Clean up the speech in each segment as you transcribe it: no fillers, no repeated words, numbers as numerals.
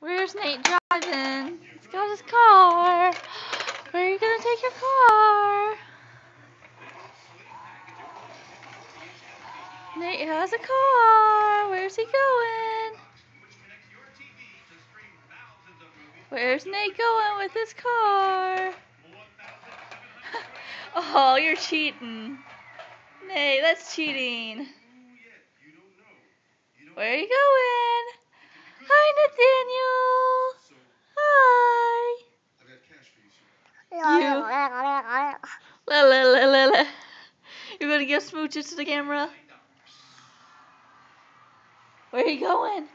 Where's Nate driving? He's got his car. Where are you gonna take your car? Nate has a car. Where's he going? Where's Nate going with his car? Oh, you're cheating. Nate, that's cheating. Where are you going? Hi, Nathaniel. Hi. You. La, la, la, la, la. You're going to give smooches to the camera? Where are you going?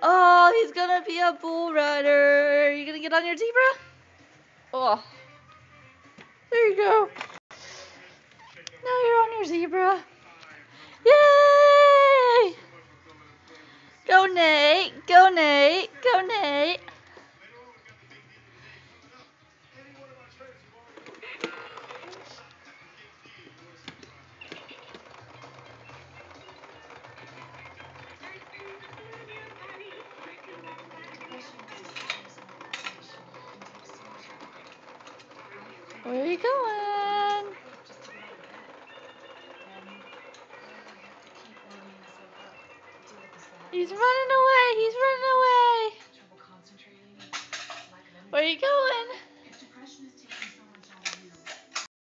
Oh, he's going to be a bull rider. Are you going to get on your zebra? Oh. There you go. Now you're on your zebra. Yay! Go, Nate. Go, Nate. Go, Nate. Where are you going? He's running away. He's running away. Where are you going?